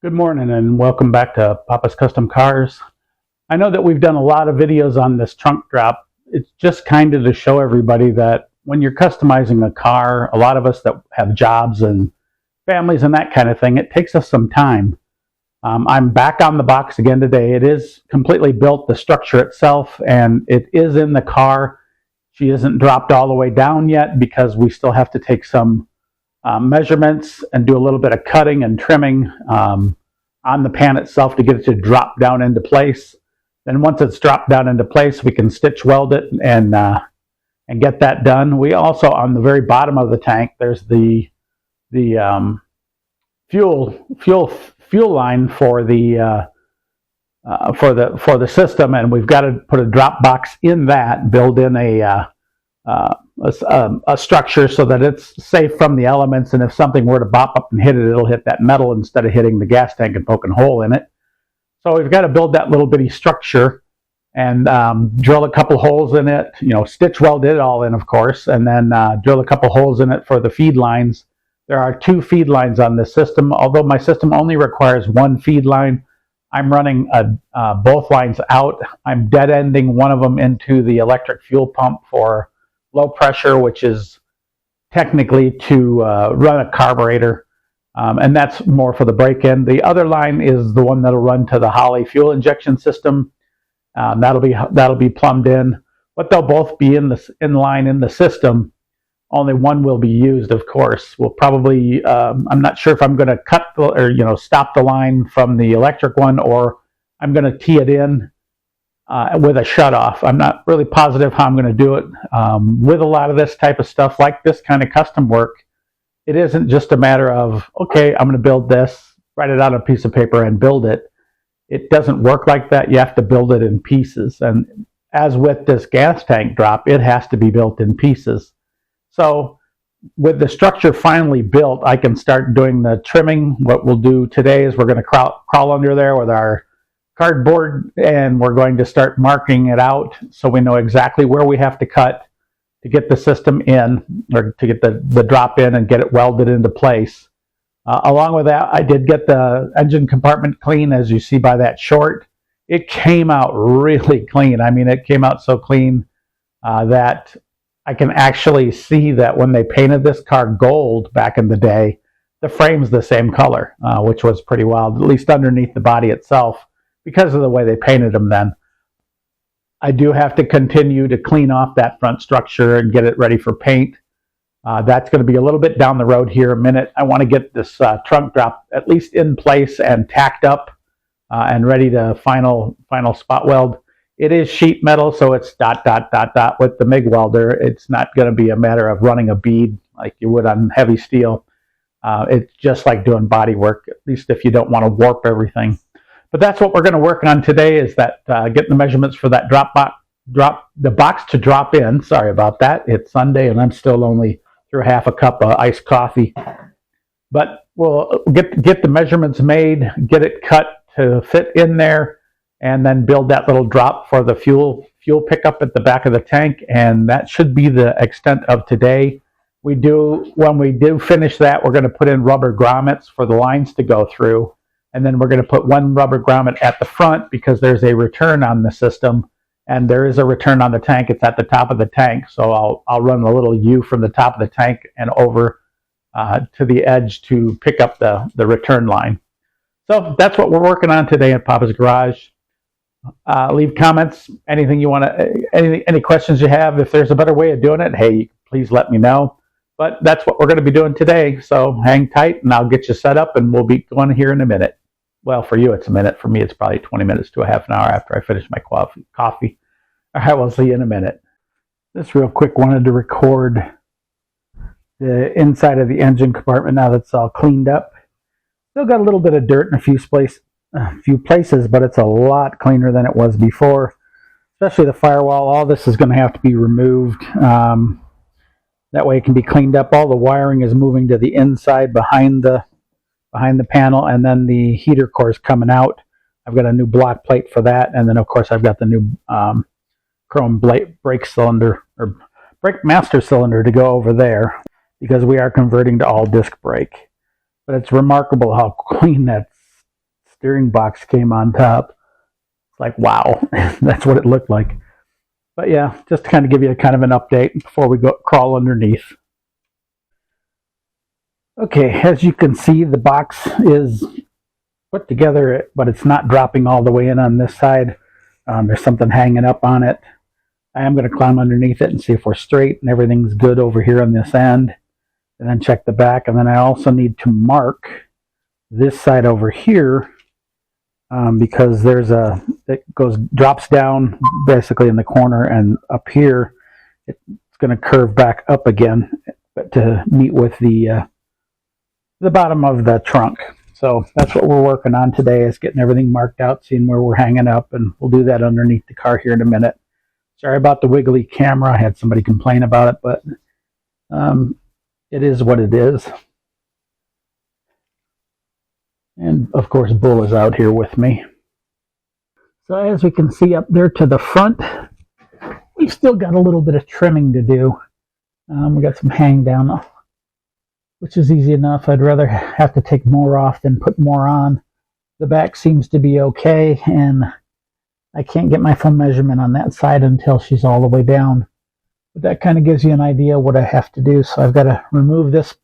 Good morning and welcome back to Papa's Custom Cars. I know that we've done a lot of videos on this trunk drop. It's just kind of to show everybody that when you're customizing a car, a lot of us that have jobs and families and that kind of thing, it takes us some time. I'm back on the box again today. It is completely built, the structure itself, and it is in the car. She isn't dropped all the way down yet because we still have to take some measurements and do a little bit of cutting and trimming on the pan itself to get it to drop down into place. Then once it's dropped down into place, we can stitch weld it and get that done. We also, on the very bottom of the tank, there's the fuel line for the system, and we've got to put a drop box in that, build in a structure so that it's safe from the elements, and if something were to bop up and hit it, it'll hit that metal instead of hitting the gas tank and poking a hole in it. So we've got to build that little bitty structure and drill a couple holes in it, stitch weld it all in, of course, and then drill a couple holes in it for the feed lines. There are 2 feed lines on this system. Although my system only requires 1 feed line, I'm running both lines out. I'm dead ending one of them into the electric fuel pump for low pressure, which is technically to run a carburetor, and that's more for the break-in. The other line is the one that'll run to the Holly fuel injection system. That'll be plumbed in, but they'll both be in line in the system. Only one will be used, of course. We'll probably I'm not sure if I'm going to cut stop the line from the electric one, or I'm going to tee it in with a shutoff. I'm not really positive how I'm going to do it. With a lot of this type of stuff, like this kind of custom work, it isn't just a matter of, okay, I'm going to build this, write it out on a piece of paper and build it. It doesn't work like that. You have to build it in pieces. And as with this gas tank drop, it has to be built in pieces. So with the structure finally built, I can start doing the trimming. What we'll do today is we're going to crawl under there with our cardboard, and we're going to start marking it out so we know exactly where we have to cut to get the system in, or to get the drop in and get it welded into place. Along with that, I did get the engine compartment clean, as you see by that short. It came out really clean. I mean, it came out so clean that I can actually see that when they painted this car gold back in the day, the frame's the same color, which was pretty wild, at least underneath the body itself, because of the way they painted them then. I do have to continue to clean off that front structure and get it ready for paint. That's going to be a little bit down the road here in a minute. I want to get this trunk drop at least in place and tacked up and ready to final spot weld. It is sheet metal, so it's dot, dot, dot, dot with the MIG welder. It's not going to be a matter of running a bead like you would on heavy steel. It's just like doing body work, at least if you don't want to warp everything. But that's what we're going to work on today, is that getting the measurements for that the box to drop in. Sorry about that. It's Sunday and I'm still only through half a cup of iced coffee. But we'll get the measurements made, get it cut to fit in there, and then build that little drop for the fuel pickup at the back of the tank. And that should be the extent of today. When we do finish that, we're going to put in rubber grommets for the lines to go through. And then we're going to put one rubber grommet at the front because there's a return on the system, and there is a return on the tank. It's at the top of the tank. So I'll run a little U from the top of the tank and over to the edge to pick up the return line. So that's what we're working on today at Papa's Garage. Leave comments, anything you want to, any questions you have. If there's a better way of doing it, hey, please let me know. But that's what we're going to be doing today. So hang tight and I'll get you set up, and we'll be going here in a minute. Well, for you, it's a minute. For me, it's probably 20 minutes to a half an hour after I finish my coffee. All right, we'll see you in a minute. Just real quick, wanted to record the inside of the engine compartment now that's all cleaned up. Still got a little bit of dirt in a few places, but it's a lot cleaner than it was before, especially the firewall. All this is going to have to be removed. That way it can be cleaned up. All the wiring is moving to the inside behind the panel, and then the heater core is coming out. I've got a new block plate for that, and then of course I've got the new chrome brake cylinder, or brake master cylinder, to go over there, because we are converting to all disc brake. But it's remarkable how clean that steering box came on top. It's like, wow, that's what it looked like. But yeah, just to kind of give you kind of an update before we go crawl underneath. Okay, as you can see, the box is put together, but it's not dropping all the way in on this side. There's something hanging up on it. I am going to climb underneath it and see if we're straight and everything's good over here on this end, and then check the back. And then I also need to mark this side over here because there's it drops down basically in the corner, and up here it's going to curve back up again to meet with the bottom of the trunk. So that's what we're working on today, is getting everything marked out, seeing where we're hanging up, and we'll do that underneath the car here in a minute. Sorry about the wiggly camera. I had somebody complain about it, but it is what it is. And of course, Bull is out here with me. So as we can see up there to the front, we've still got a little bit of trimming to do. We got some hang down, which is easy enough. I'd rather have to take more off than put more on. The back seems to be okay, and I can't get my full measurement on that side until she's all the way down. But that kind of gives you an idea what I have to do. So I've got to remove this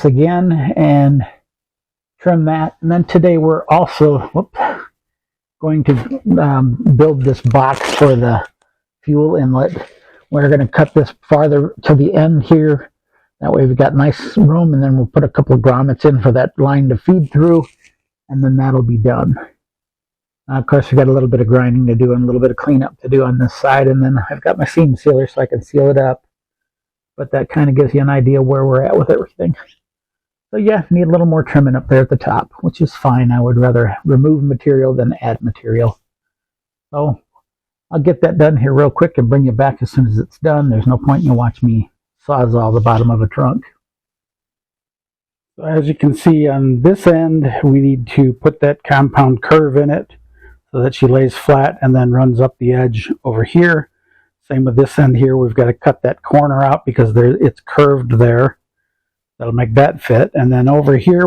again and trim that. And then today we're also going to build this box for the fuel inlet. We're going to cut this farther to the end here. That way we've got nice room, and then we'll put a couple of grommets in for that line to feed through, and then that'll be done. Of course, we've got a little bit of grinding to do and a little bit of cleanup to do on this side, and then I've got my seam sealer so I can seal it up. But that kind of gives you an idea where we're at with everything. So yeah, need a little more trimming up there at the top, which is fine. I would rather remove material than add material. So I'll get that done here real quick and bring you back as soon as it's done. There's no point in you watch me sawzall the bottom of a trunk. So as you can see on this end, we need to put that compound curve in it so that she lays flat and then runs up the edge over here. Same with this end here. We've got to cut that corner out because it's curved there. That'll make that fit. And then over here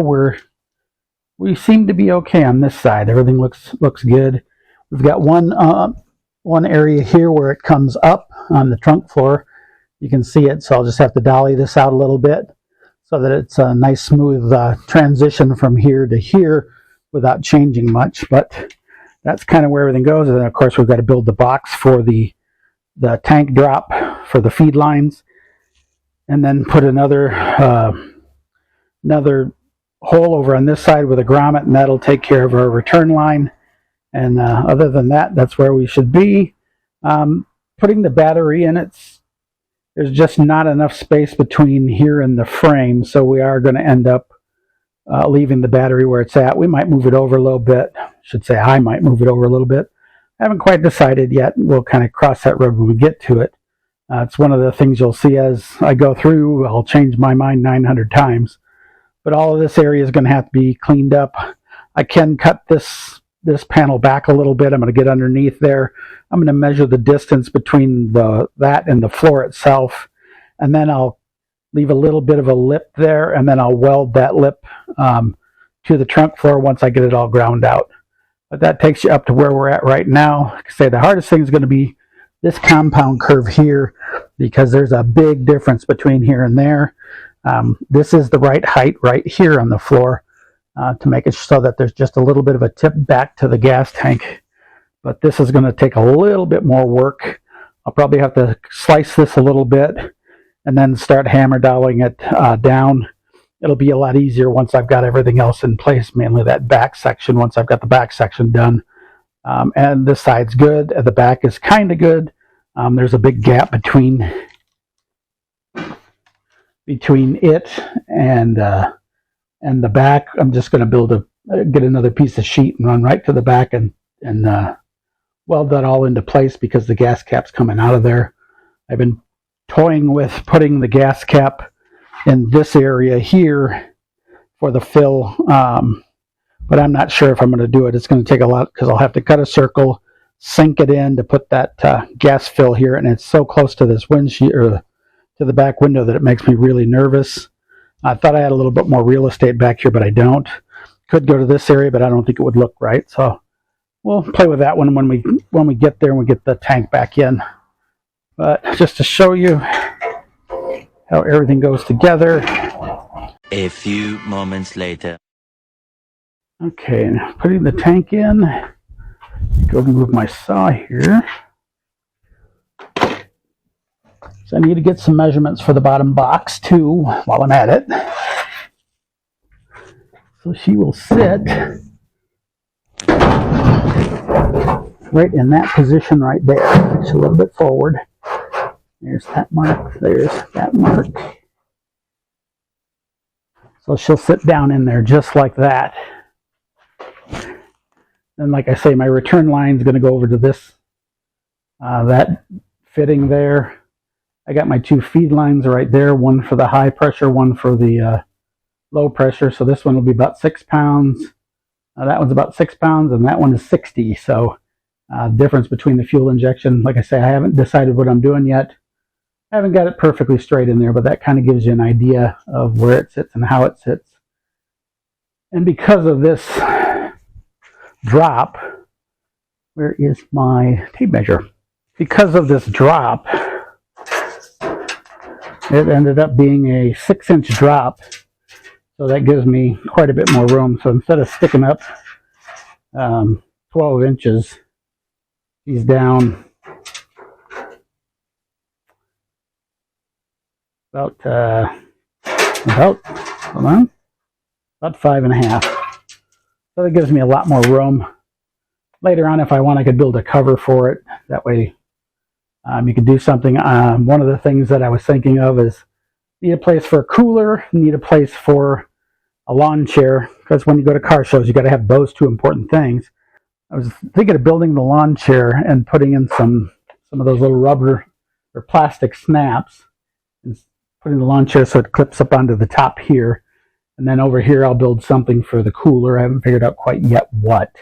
we seem to be okay on this side. Everything looks good. We've got one area here where it comes up on the trunk floor. You can see it, so I'll just have to dolly this out a little bit so that it's a nice smooth transition from here to here without changing much. But that's kind of where everything goes. And then of course we've got to build the box for the tank drop for the feed lines, and then put another hole over on this side with a grommet, and that'll take care of our return line. And other than that, that's where we should be. Putting the battery in, there's just not enough space between here and the frame, so we are going to end up leaving the battery where it's at. We might move it over a little bit. I might move it over a little bit. I haven't quite decided yet. We'll kind of cross that road when we get to it. It's one of the things you'll see as I go through. I'll change my mind 900 times. But all of this area is going to have to be cleaned up. I can cut this panel back a little bit. I'm going to get underneath there. I'm going to measure the distance between that and the floor itself. And then I'll leave a little bit of a lip there, and then I'll weld that lip to the trunk floor once I get it all ground out. But that takes you up to where we're at right now. Like I say, the hardest thing is going to be this compound curve here, because there's a big difference between here and there. This is the right height right here on the floor to make it so that there's just a little bit of a tip back to the gas tank. But this is going to take a little bit more work. I'll probably have to slice this a little bit and then start hammer doweling it down. It'll be a lot easier once I've got everything else in place, mainly that back section, once I've got the back section done. And this side's good. The back is kind of good. There's a big gap between it and the back. I'm just going to get another piece of sheet and run right to the back and weld that all into place, because the gas cap's coming out of there. I've been toying with putting the gas cap in this area here for the fill, but I'm not sure if I'm going to do it. It's going to take a lot, because I'll have to cut a circle, sink it in to put that gas fill here, and it's so close to this windshield, or to the back window, that it makes me really nervous. I thought I had a little bit more real estate back here, but I don't. Could go to this area, but I don't think it would look right. So we'll play with that one when we get there and we get the tank back in. But just to show you how everything goes together. A few moments later. Okay, putting the tank in. Go move my saw here. So I need to get some measurements for the bottom box too while I'm at it. So she will sit right in that position right there. Just a little bit forward. There's that mark. There's that mark. So she'll sit down in there just like that. And like I say, my return line is going to go over to this, that fitting there. I got my two feed lines right there, one for the high pressure, one for the low pressure. So this one will be about 6 pounds. That one's about 6 pounds, and that one is 60. So difference between the fuel injection. Like I say, I haven't decided what I'm doing yet. I haven't got it perfectly straight in there, but that kind of gives you an idea of where it sits and how it sits. And because of this drop, where is my tape measure? Because of this drop, it ended up being a 6-inch drop. So that gives me quite a bit more room. So instead of sticking up 12 inches, he's down about 5.5. So that gives me a lot more room. Later on, if I want, I could build a cover for it. That way you could do something. One of the things that I was thinking of is need a place for a cooler, need a place for a lawn chair, because when you go to car shows, you got to have those two important things. I was thinking of building the lawn chair and putting in some of those little rubber or plastic snaps, and putting the lawn chair so it clips up onto the top here. And then over here, I'll build something for the cooler. I haven't figured out quite yet what.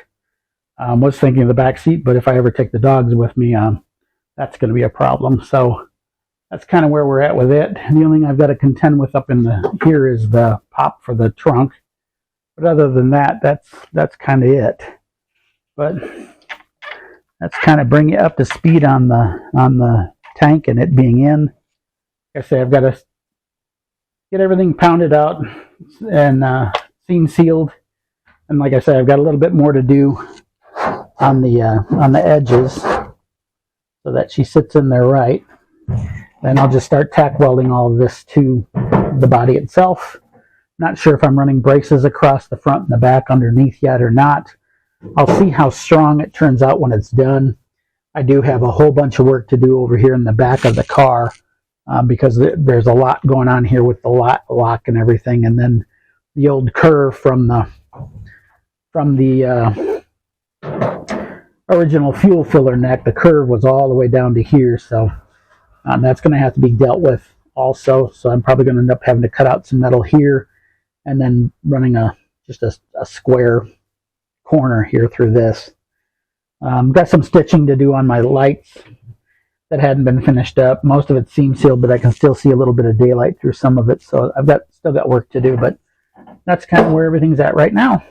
Was thinking of the back seat, but if I ever take the dogs with me, that's going to be a problem. So that's kind of where we're at with it. And the only thing I've got to contend with up in here is the pop for the trunk. But other than that, that's kind of it. But that's kind of bring you up to speed on the tank and it being in. Like I say, I've got to get everything pounded out and seam sealed. And like I say, I've got a little bit more to do on the edges so that she sits in there right. Then I'll just start tack welding all of this to the body itself. Not sure if I'm running braces across the front and the back underneath yet or not. I'll see how strong it turns out when it's done. I do have a whole bunch of work to do over here in the back of the car because there's a lot going on here with the lock and everything. And then the old curve from the original fuel filler neck, the curve was all the way down to here. So that's going to have to be dealt with also. So I'm probably going to end up having to cut out some metal here and then running just a square corner here through this. Got some stitching to do on my lights that hadn't been finished up. Most of it's seam sealed, but I can still see a little bit of daylight through some of it. So I've still got work to do, but that's kind of where everything's at right now.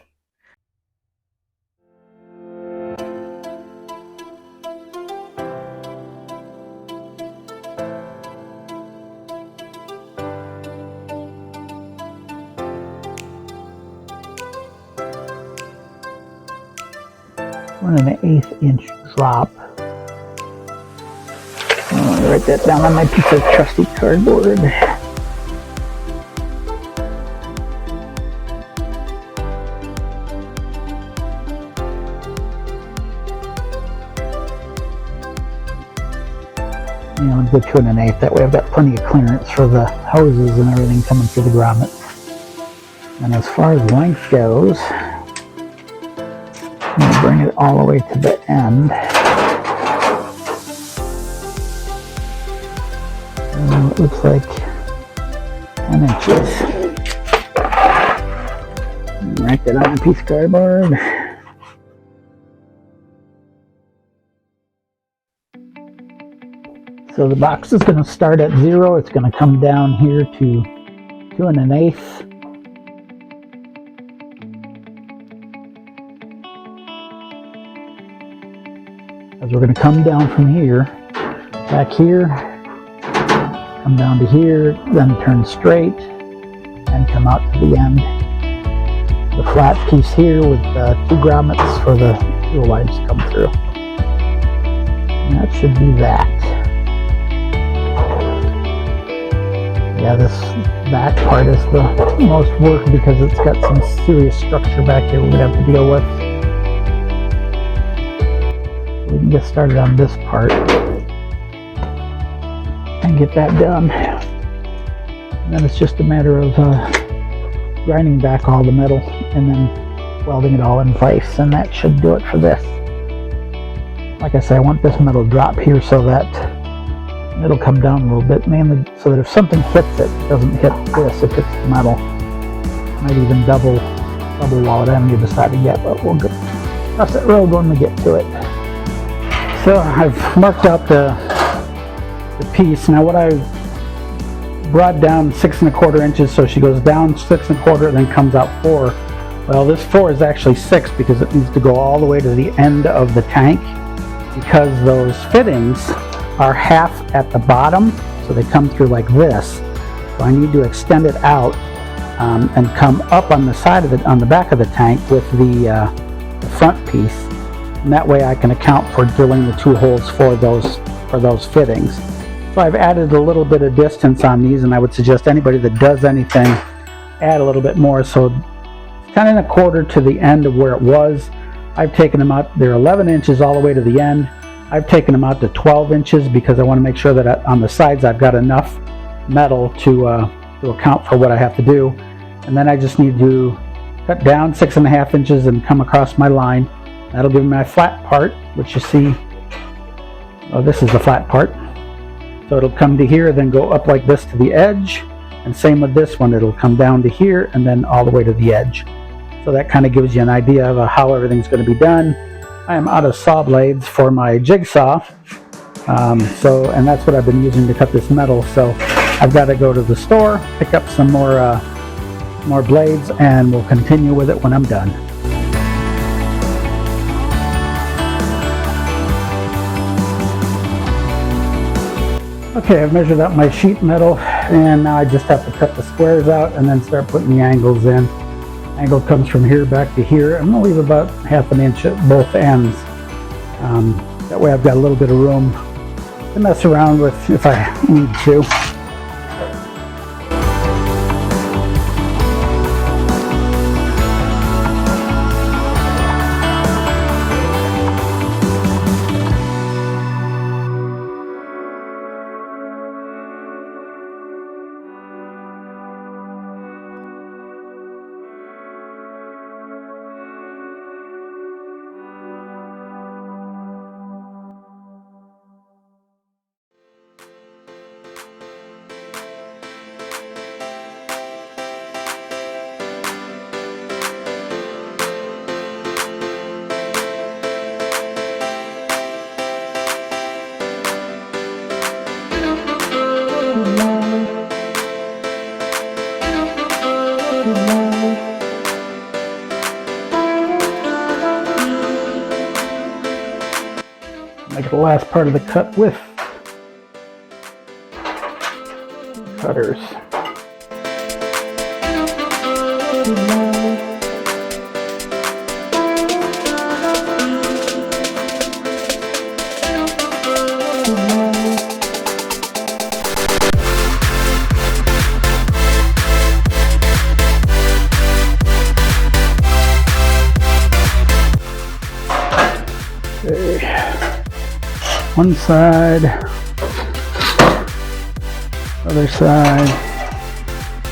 One and an 1/8 inch drop. I'm going to write that down on my piece of trusty cardboard. And I'll get 2 1/8. That way I've got plenty of clearance for the hoses and everything coming through the grommets. And as far as length goes, I'm going to bring it all the way to the end. And it looks like 10 inches. Write that on a piece of cardboard. So the box is going to start at 0. It's going to come down here to 2 1/8. Because we're going to come down from here, back here, come down to here, then turn straight, and come out to the end. The flat piece here with 2 grommets for the fuel lines to come through. And that should be that. Yeah, this back part is the most work because it's got some serious structure back here we're going to have to deal with. We can get started on this part and get that done. And then it's just a matter of grinding back all the metal and then welding it all in place, and that should do it for this. Like I say, I want this metal drop here so that it'll come down a little bit, mainly so that if something hits it, it doesn't hit this, it hits the metal. Might even double wall it. I haven't decided yet, but we'll cross that road when we get to it. So I've marked out the piece. Now what I brought down 6 1/4 inches, so she goes down 6 1/4 and then comes out 4. Well, this 4 is actually 6 because it needs to go all the way to the end of the tank, because those fittings are half at the bottom, so they come through like this. So I need to extend it out and come up on the side of it, on the back of the tank with the front piece, and that way I can account for drilling the 2 holes for those fittings. So I've added a little bit of distance on these, and I would suggest anybody that does anything add a little bit more. So 10 1/4 to the end of where it was. I've taken them out. They're 11 inches all the way to the end. I've taken them out to 12 inches because I want to make sure that on the sides I've got enough metal to account for what I have to do. And then I just need to cut down 6 1/2 inches and come across my line. That'll give me my flat part, which you see. Oh, this is the flat part. So it'll come to here, then go up like this to the edge. And same with this one, it'll come down to here and then all the way to the edge. So that kind of gives you an idea of how everything's going to be done. I am out of saw blades for my jigsaw. And that's what I've been using to cut this metal. So I've got to go to the store, pick up some more blades, and we'll continue with it when I'm done. Okay, I've measured out my sheet metal, and now I just have to cut the squares out and then start putting the angles in. Angle comes from here back to here. I'm going to leave about 1/2 inch at both ends. That way I've got a little bit of room to mess around with if I need to. Make the last part of the cut with cutters. One side, other side.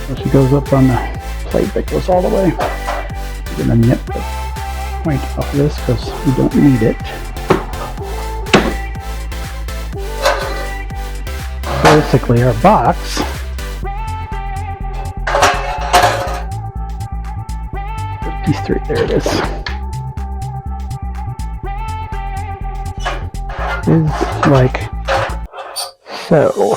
So she goes up on the plate that goes all the way. I'm going to nip the point off this because we don't need it. Basically, our box piece 3, there it is like so.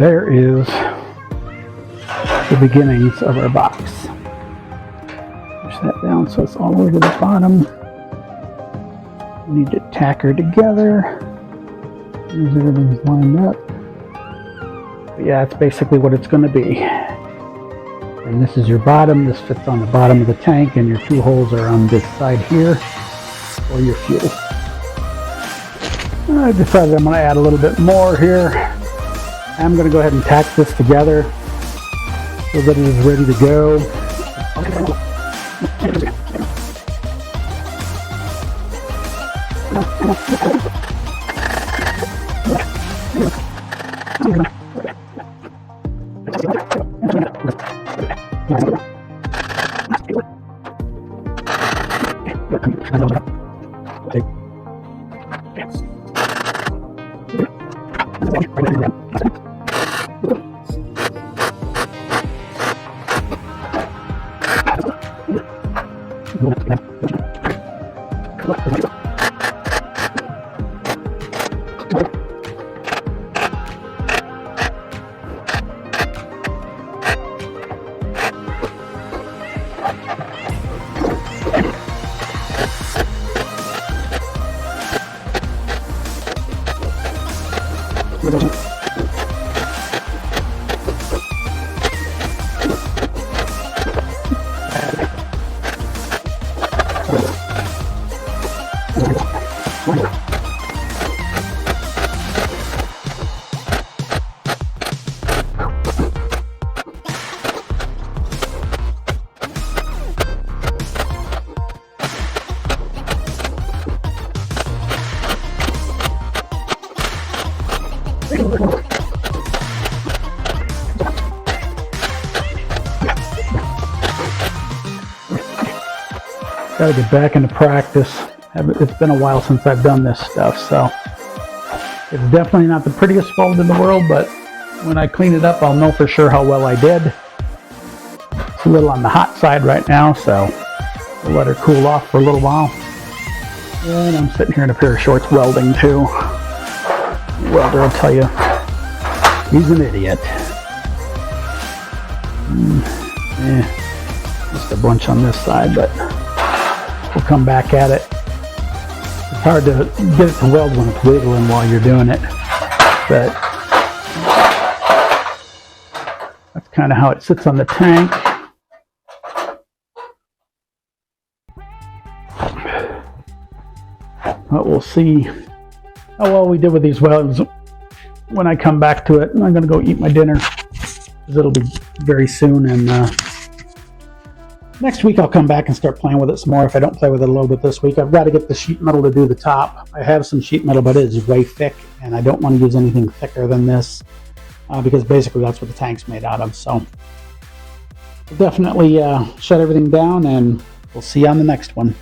there is the beginnings of our box. Push that down so it's all the way to the bottom. We need to tack her together. As everything's lined up. But yeah, that's basically what it's going to be. And this is your bottom. This fits on the bottom of the tank, and your two holes are on this side here for your fuel. I decided I'm going to add a little bit more here. I'm going to go ahead and tack this together so that it is ready to go. Gotta get back into practice. It's been a while since I've done this stuff, so it's definitely not the prettiest weld in the world, but when I clean it up, I'll know for sure how well I did. It's a little on the hot side right now, so we'll let her cool off for a little while. And I'm sitting here in a pair of shorts welding too. Welder will tell you, he's an idiot. Just a bunch on this side, but we'll come back at it. It's hard to get it to weld when it's wiggling while you're doing it, but that's kind of how it sits on the tank. But we'll see how well we did with these welds when I come back to it. I'm going to go eat my dinner because it'll be very soon, and next week I'll come back and start playing with it some more if I don't play with it a little bit this week. I've got to get the sheet metal to do the top. I have some sheet metal, but it is way thick, and I don't want to use anything thicker than this because basically that's what the tank's made out of. So we'll definitely shut everything down, and we'll see you on the next one.